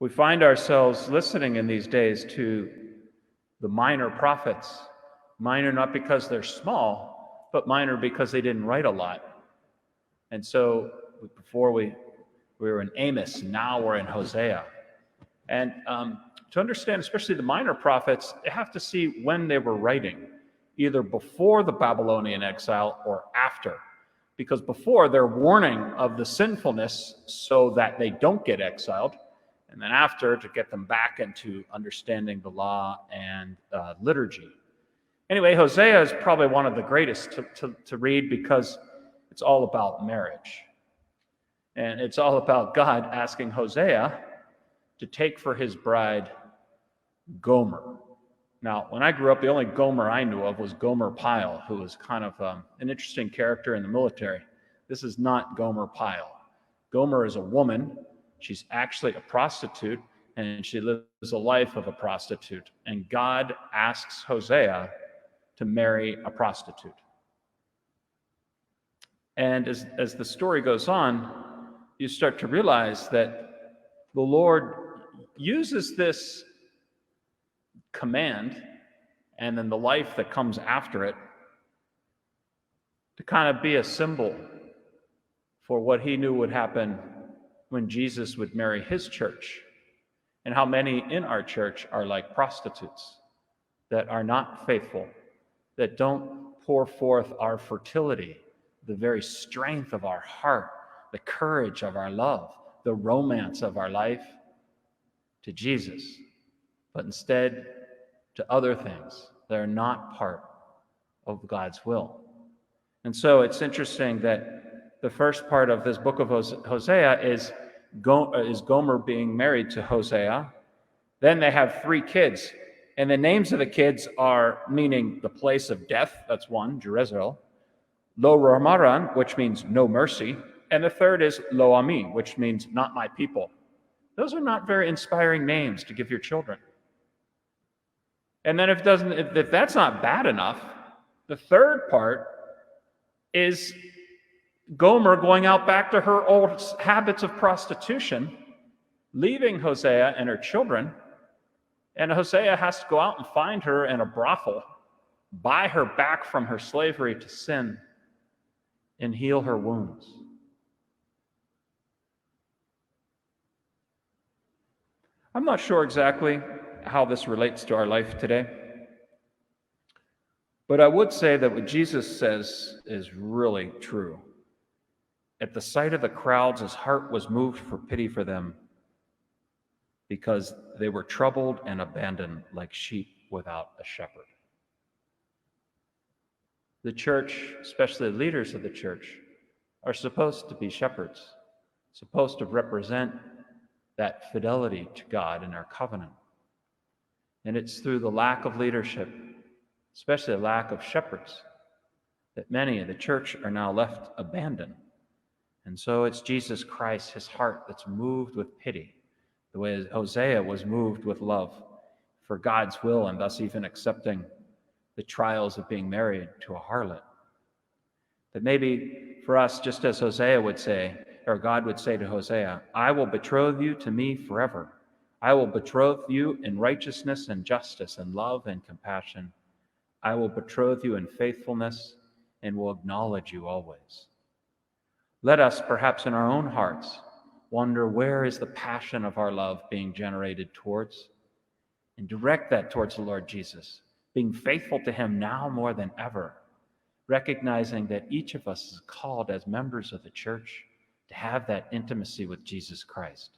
We find ourselves listening in these days to the minor prophets. Minor not because they're small, but minor because they didn't write a lot. And so before we were in Amos, now we're in Hosea. And to understand, especially the minor prophets, they have to see when they were writing, either before the Babylonian exile or after. Because before, they're warning of the sinfulness so that they don't get exiled, and then after, to get them back into understanding the law and liturgy. Anyway, Hosea is probably one of the greatest to read because it's all about marriage. And it's all about God asking Hosea to take for his bride Gomer. Now, when I grew up, the only Gomer I knew of was Gomer Pyle, who was kind of an interesting character in the military. This is not Gomer Pyle. Gomer is a woman. She's actually a prostitute, and she lives a life of a prostitute. And God asks Hosea to marry a prostitute. And as the story goes on, you start to realize that the Lord uses this command and then the life that comes after it to kind of be a symbol for what he knew would happen when Jesus would marry his church, and how many in our church are like prostitutes that are not faithful, that don't pour forth our fertility, the very strength of our heart, the courage of our love, the romance of our life to Jesus, but instead to other things that are not part of God's will. And so it's interesting that the first part of this book of Hosea is Gomer being married to Hosea. Then they have 3 kids, and the names of the kids are meaning the place of death, that's one, Jezreel, Lo Ramaran, which means no mercy, and the third is Lo Ami, which means not my people. Those are not very inspiring names to give your children. And then if that's not bad enough, the third part is Gomer going out back to her old habits of prostitution, leaving Hosea and her children, and Hosea has to go out and find her in a brothel, buy her back from her slavery to sin, and heal her wounds. I'm not sure exactly how this relates to our life today, but I would say that what Jesus says is really true. At the sight of the crowds, his heart was moved for pity for them because they were troubled and abandoned like sheep without a shepherd. The church, especially the leaders of the church, are supposed to be shepherds, supposed to represent that fidelity to God in our covenant. And it's through the lack of leadership, especially the lack of shepherds, that many of the church are now left abandoned. And so it's Jesus Christ, his heart, that's moved with pity, the way Hosea was moved with love for God's will, and thus even accepting the trials of being married to a harlot. That maybe for us, just as Hosea would say, or God would say to Hosea, I will betroth you to me forever. I will betroth you in righteousness and justice and love and compassion. I will betroth you in faithfulness and will acknowledge you always. Let us, perhaps in our own hearts, wonder where is the passion of our love being generated towards, and direct that towards the Lord Jesus, being faithful to him now more than ever, recognizing that each of us is called as members of the church to have that intimacy with Jesus Christ.